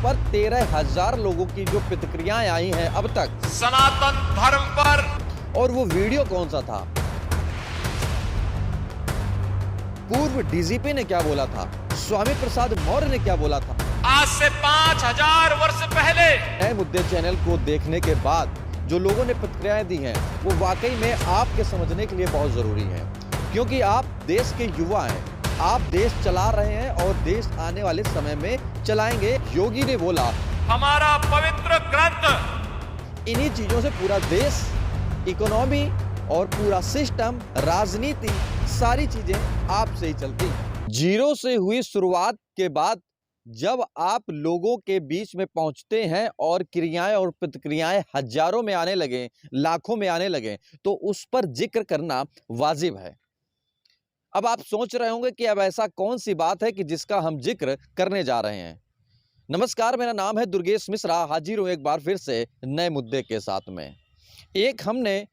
पर 13,000 लोगों की जो प्रतिक्रियाएं आई हैं अब तक सनातन धर्म पर। और वो वीडियो कौन सा था, पूर्व डीजीपी ने क्या बोला था, स्वामी प्रसाद मौर्य ने क्या बोला था, आज से 5000 वर्ष पहले नए मुद्दे चैनल को देखने के बाद जो लोगों ने प्रतिक्रियाएं दी हैं वो वाकई में आपके समझने के लिए बहुत जरूरी है, क्योंकि आप देश के युवा हैं, आप देश चला रहे हैं और देश आने वाले समय में चलाएंगे। योगी ने बोला हमारा पवित्र ग्रंथ, इन्हीं चीजों से पूरा देश, इकोनॉमी और पूरा सिस्टम, राजनीति, सारी चीजें आपसे ही चलती हैं। जीरो से हुई शुरुआत के बाद जब आप लोगों के बीच में पहुंचते हैं और क्रियाएं और प्रतिक्रियाएं हजारों में आने लगे, लाखों में आने लगे, तो उस पर जिक्र करना वाजिब है। अब आप सोच रहे होंगे कि अब ऐसा कौन सी बात है कि जिसका हम जिक्र करने जा रहे हैं। नमस्कार, मेरा नाम है दुर्गेश मिश्रा, हाजिर हूं एक बार फिर से नए मुद्दे के साथ में। हमने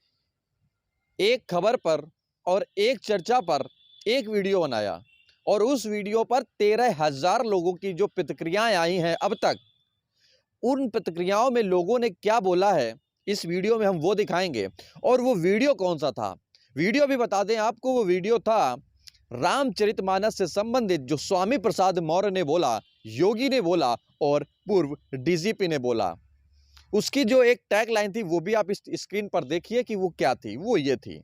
एक खबर पर और एक चर्चा पर एक वीडियो बनाया और उस वीडियो पर 13,000 लोगों की जो प्रतिक्रियाएं आई हैं अब तक, उन प्रतिक्रियाओं में लोगों ने क्या बोला है इस वीडियो में हम वो दिखाएंगे। और वो वीडियो कौन सा था, वीडियो भी बता दें आपको, वो वीडियो था रामचरितमानस से संबंधित, जो स्वामी प्रसाद मौर्य ने बोला, योगी ने बोला और पूर्व डीजीपी ने बोला। उसकी जो एक टैग लाइन थी वो भी आप इस स्क्रीन पर देखिए कि वो क्या थी। वो ये थी,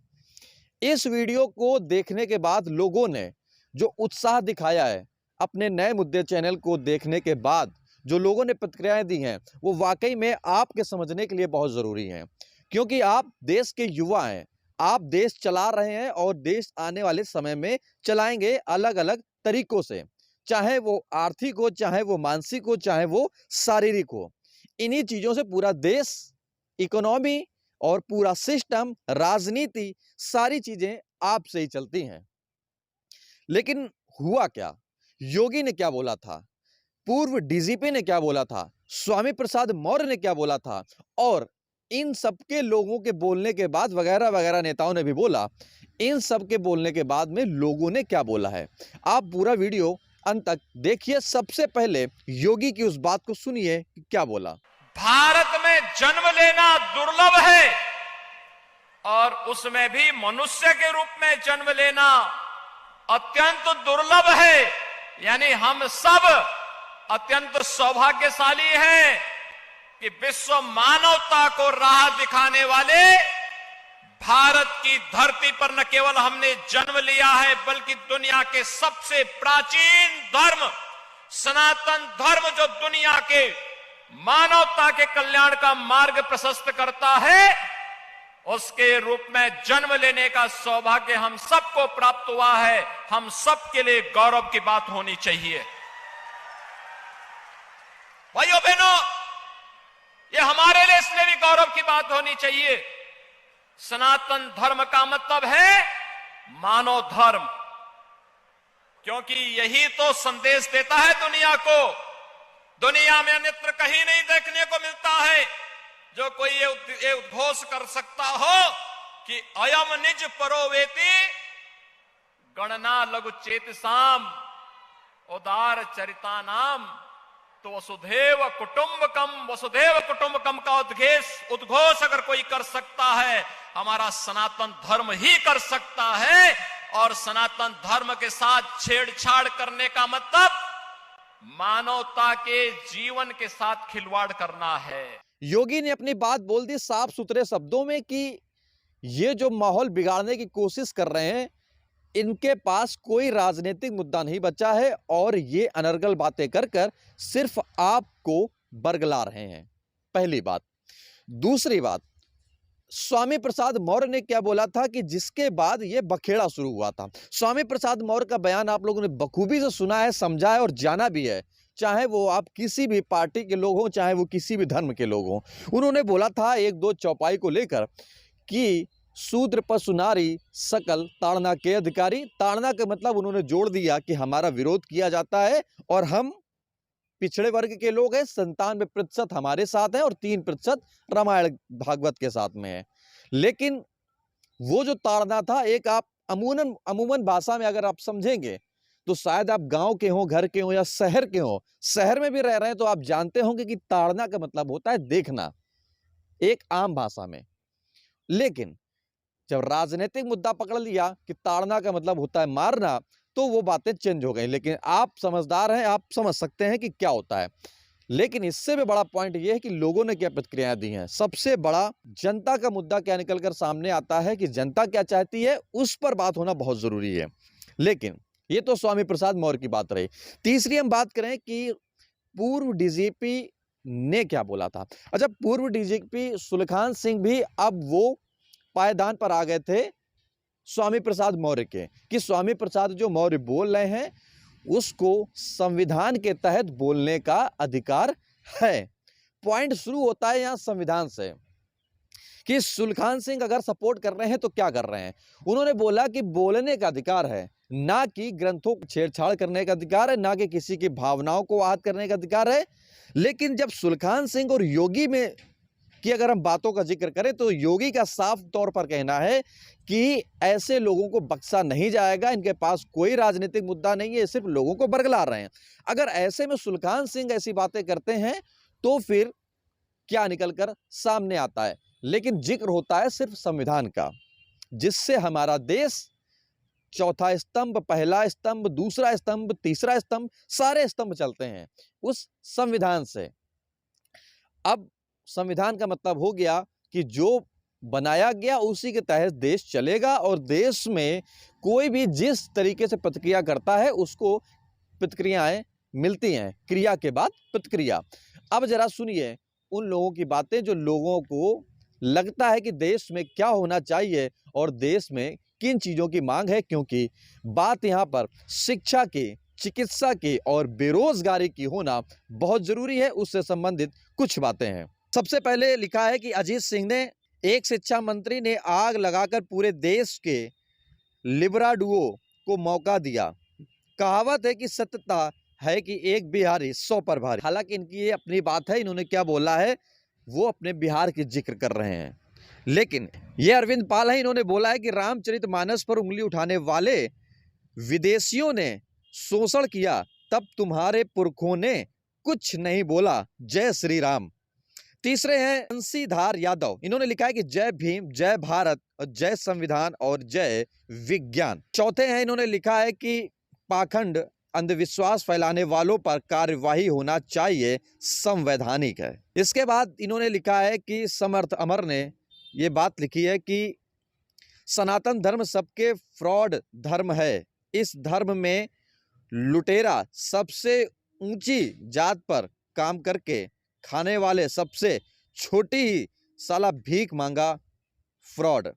इस वीडियो को देखने के बाद लोगों ने जो उत्साह दिखाया है, अपने नए मुद्दे चैनल को देखने के बाद जो लोगों ने प्रतिक्रियाएं दी हैं, वो वाकई में आपके समझने के लिए बहुत ज़रूरी हैं, क्योंकि आप देश के युवा हैं, आप देश चला रहे हैं और देश आने वाले समय में चलाएंगे अलग अलग तरीकों से, चाहे वो आर्थिक हो, चाहे वो मानसिक हो, चाहे वो शारीरिक हो। इन्हीं चीज़ों से पूरा देश, इकोनॉमी और पूरा सिस्टम, राजनीति, सारी चीज़ें आपसे ही चलती हैं। लेकिन हुआ क्या, योगी ने क्या बोला था, पूर्व डीजीपी ने क्या बोला था, स्वामी प्रसाद मौर्य ने क्या बोला था, और इन सबके लोगों के बोलने के बाद, वगैरह वगैरह नेताओं ने भी बोला, इन सब के बोलने के बाद में लोगों ने क्या बोला है। आप पूरा वीडियो अंत तक देखिए। सबसे पहले योगी की उस बात को सुनिए कि क्या बोला। भारत में जन्म लेना दुर्लभ है और उसमें भी मनुष्य के रूप में जन्म लेना अत्यंत दुर्लभ है। यानी हम सब अत्यंत सौभाग्यशाली हैं कि विश्व मानवता को राह दिखाने वाले भारत की धरती पर न केवल हमने जन्म लिया है, बल्कि दुनिया के सबसे प्राचीन धर्म सनातन धर्म, जो दुनिया के मानवता के कल्याण का मार्ग प्रशस्त करता है, उसके रूप में जन्म लेने का सौभाग्य हम सबको प्राप्त हुआ है। हम सबके लिए गौरव की बात होनी चाहिए। भाइयों बहनों, ये हमारे लिए इसलिए भी गौरव की बात होनी चाहिए। सनातन धर्म का मतलब है मानव धर्म, क्योंकि यही तो संदेश देता है दुनिया को। दुनिया में अन्यत्र कहीं नहीं देखने को मिलता है जो कोई ये उद्घोष कर सकता हो कि अयम निज परोवेति गणना लघु चेतसाम उदार चरिता नाम। तो वसुधैव कुटुंबकम का उद्घोष अगर कोई कर सकता है, हमारा सनातन धर्म ही कर सकता है। और सनातन धर्म के साथ छेड़छाड़ करने का मतलब मानवता के जीवन के साथ खिलवाड़ करना है। योगी ने अपनी बात बोल दी साफ सुथरे शब्दों में कि ये जो माहौल बिगाड़ने की कोशिश कर रहे हैं, इनके पास कोई राजनीतिक मुद्दा नहीं बचा है और ये अनर्गल बातें कर कर सिर्फ आपको बरगला रहे हैं। पहली बात। दूसरी बात, स्वामी प्रसाद मौर्य ने क्या बोला था कि जिसके बाद ये बखेड़ा शुरू हुआ था। स्वामी प्रसाद मौर्य का बयान आप लोगों ने बखूबी से सुना है, समझा है और जाना भी है, चाहे वो आप किसी भी पार्टी के लोग हों, चाहे वो किसी भी धर्म के लोग हों। उन्होंने बोला था एक दो चौपाई को लेकर कि शूद्र पशु नारी सकल ताड़ना के अधिकारी। ताड़ना का मतलब उन्होंने जोड़ दिया कि हमारा विरोध किया जाता है और हम पिछड़े वर्ग के लोग हैं, 97% हमारे साथ हैं और 3% रामायण भागवत के साथ में है। लेकिन वो जो ताड़ना था, एक आप अमूमन भाषा में अगर आप समझेंगे तो शायद आप गांव के हो, घर के हो या शहर के हो, शहर में भी रह रहे हैं तो आप जानते होंगे कि ताड़ना का मतलब होता है देखना, एक आम भाषा में। लेकिन जब राजनीतिक मुद्दा पकड़ लिया कि ताड़ना का मतलब होता है मारना, तो वो बातें चेंज हो गई। लेकिन आप समझदार हैं, आप समझ सकते हैं कि क्या होता है। लेकिन इससे भी बड़ा पॉइंट ये है कि लोगों ने क्या प्रतिक्रियाएं दी हैं। सबसे बड़ा जनता का मुद्दा क्या निकलकर सामने आता है कि जनता क्या चाहती है, उस पर बात होना बहुत जरूरी है। लेकिन ये तो स्वामी प्रसाद मौर्य की बात रही। तीसरी हम बात करें कि पूर्व डीजीपी ने क्या बोला था। अच्छा, पूर्व डीजीपी सुलखान सिंह भी अब वो पायदान पर आ गए थे स्वामी प्रसाद मौर्य के, कि स्वामी प्रसाद जो मौर्य बोल रहे हैं उसको संविधान के तहत बोलने का अधिकार है। पॉइंट शुरू होता है यहां संविधान से कि सुलखान सिंह अगर सपोर्ट कर रहे हैं तो क्या कर रहे हैं। उन्होंने बोला कि बोलने का अधिकार है, ना कि ग्रंथों को छेड़छाड़ करने का अधिकार है, ना कि किसी की भावनाओं को आहत करने का अधिकार है। लेकिन जब सुलखान सिंह और योगी में कि अगर हम बातों का जिक्र करें तो योगी का साफ तौर पर कहना है कि ऐसे लोगों को बख्शा नहीं जाएगा, इनके पास कोई राजनीतिक मुद्दा नहीं है, सिर्फ लोगों को बरगला रहे हैं। अगर ऐसे में सुलखान सिंह ऐसी बातें करते हैं तो फिर क्या निकलकर सामने आता है। लेकिन जिक्र होता है सिर्फ संविधान का, जिससे हमारा देश चौथा स्तंभ, पहला स्तंभ, दूसरा स्तंभ, तीसरा स्तंभ, सारे स्तंभ चलते हैं उस संविधान से। अब संविधान का मतलब हो गया कि जो बनाया गया उसी के तहत देश चलेगा, और देश में कोई भी जिस तरीके से प्रतिक्रिया करता है उसको प्रतिक्रियाएं मिलती हैं, क्रिया के बाद प्रतिक्रिया। अब जरा सुनिए उन लोगों की बातें जो लोगों को लगता है कि देश में क्या होना चाहिए और देश में किन चीजों की मांग है, क्योंकि बात यहाँ पर शिक्षा की, चिकित्सा की और बेरोजगारी की होना बहुत जरूरी है। उससे संबंधित कुछ बातें हैं। सबसे पहले लिखा है कि अजीत सिंह ने, एक शिक्षा मंत्री ने आग लगाकर पूरे देश के लिबराडुओं को मौका दिया। कहावत है कि सत्यता है कि एक बिहारी 100 पर भारी। हालांकि इनकी ये अपनी बात है, इन्होंने क्या बोला है वो अपने बिहार की जिक्र कर रहे हैं। लेकिन ये अरविंद पाल है, इन्होंने बोला है कि रामचरितमानस पर उंगली उठाने वाले विदेशियों ने शोषण किया, तब तुम्हारे पुरखों ने कुछ नहीं बोला, जय श्री राम। तीसरे हैं बंशीधर यादव, इन्होंने लिखा है कि जय भीम, जय भारत और जय संविधान और जय विज्ञान। चौथे हैं, इन्होंने लिखा है कि पाखंड, अंधविश्वास फैलाने वालों पर कार्यवाही होना चाहिए, संवैधानिक है। इसके बाद इन्होंने लिखा है कि समर्थ अमर ने ये बात लिखी है कि सनातन धर्म सबके फ्रॉड धर्म है, इस धर्म में लुटेरा सबसे ऊंची जात पर काम करके खाने वाले सबसे छोटी ही साला भीख मांगा फ्रॉड।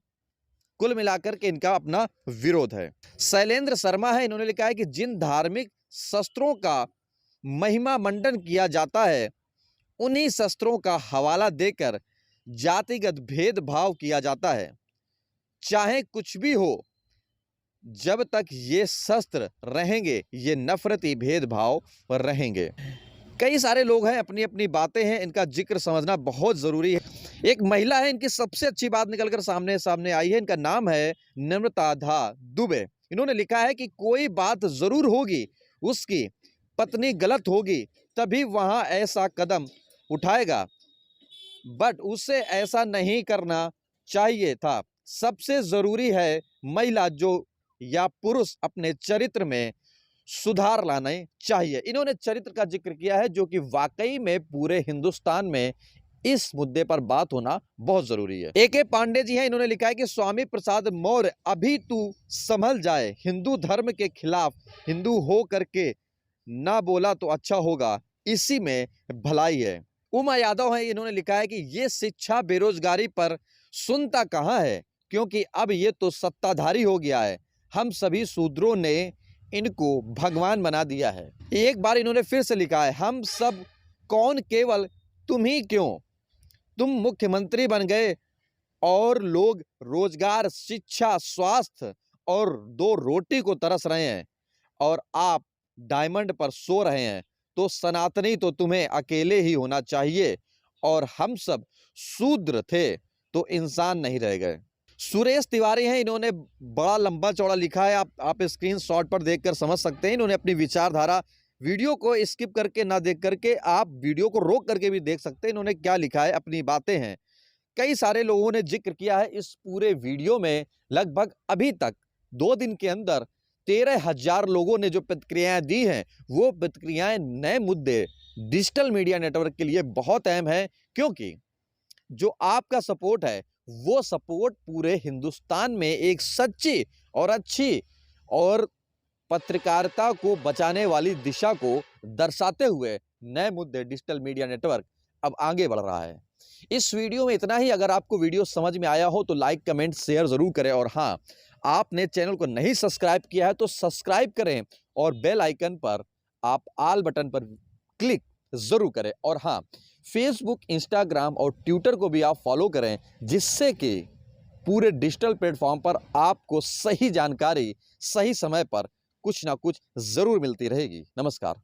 कुल मिलाकर के इनका अपना विरोध है। शैलेंद्र शर्मा है, इन्होंने लिखा है कि जिन धार्मिक शस्त्रों का महिमा मंडन किया जाता है उन्हीं शस्त्रों का हवाला देकर जातिगत भेदभाव किया जाता है। चाहे कुछ भी हो, जब तक ये शस्त्र रहेंगे ये नफरती भेदभाव रहेंगे। कई सारे लोग हैं, अपनी अपनी बातें हैं, इनका जिक्र समझना बहुत जरूरी है। एक महिला है, इनकी सबसे अच्छी बात निकलकर सामने आई है। इनका नाम है नम्रता धा दुबे। इन्होंने लिखा है कि कोई बात जरूर होगी, उसकी पत्नी गलत होगी तभी वहां ऐसा कदम उठाएगा, बट उसे ऐसा नहीं करना चाहिए था। सबसे जरूरी है महिला जो या पुरुष अपने चरित्र में सुधार लाना चाहिए। इन्होंने चरित्र का जिक्र किया है, जो कि वाकई में पूरे हिंदुस्तान में इस मुद्दे पर बात होना बहुत जरूरी है। ए.के. पांडे जी हैं, इन्होंने लिखा है कि स्वामी प्रसाद मौर्य अभी तू संभल जाए, हिंदू धर्म के खिलाफ हिंदू हो करके ना बोला तो अच्छा होगा, इसी में भलाई है। उमा यादव है, इन्होंने लिखा है कि ये शिक्षा बेरोजगारी पर सुनता कहाँ है, क्योंकि अब ये तो सत्ताधारी हो गया है, हम सभी शूद्रों ने इनको भगवान बना दिया है। एक बार इन्होंने फिर से लिखा है, हम सब कौन, केवल तुम ही क्यों, तुम मुख्यमंत्री बन गए और लोग रोजगार, शिक्षा, स्वास्थ्य और 2 रोटी को तरस रहे हैं और आप डायमंड पर सो रहे हैं, तो सनातनी तो तुम्हें अकेले ही होना चाहिए, और हम सब शूद्र थे तो इंसान नहीं रह गए। सुरेश तिवारी हैं, इन्होंने बड़ा लंबा चौड़ा लिखा है, आप स्क्रीनशॉट पर देखकर समझ सकते हैं। इन्होंने अपनी विचारधारा वीडियो को स्किप करके ना देख करके आप वीडियो को रोक करके भी देख सकते हैं इन्होंने क्या लिखा है, अपनी बातें हैं। कई सारे लोगों ने जिक्र किया है इस पूरे वीडियो में। लगभग अभी तक 2 दिन के अंदर 13,000 लोगों ने जो प्रतिक्रियाएं दी हैं, वो प्रतिक्रियाएं नए मुद्दे डिजिटल मीडिया नेटवर्क के लिए बहुत अहम है, क्योंकि जो आपका सपोर्ट है वो सपोर्ट पूरे हिंदुस्तान में एक सच्ची और अच्छी और पत्रकारिता को बचाने वाली दिशा को दर्शाते हुए नए मुद्दे डिजिटल मीडिया नेटवर्क अब आगे बढ़ रहा है। इस वीडियो में इतना ही। अगर आपको वीडियो समझ में आया हो तो लाइक, कमेंट, शेयर जरूर करें, और हाँ, आपने चैनल को नहीं सब्सक्राइब किया है तो सब्सक्राइब करें और बेल आइकन पर आप ऑल बटन पर क्लिक जरूर करें। और हाँ, फेसबुक, इंस्टाग्राम और ट्विटर को भी आप फॉलो करें, जिससे कि पूरे डिजिटल प्लेटफॉर्म पर आपको सही जानकारी सही समय पर कुछ ना कुछ जरूर मिलती रहेगी। नमस्कार।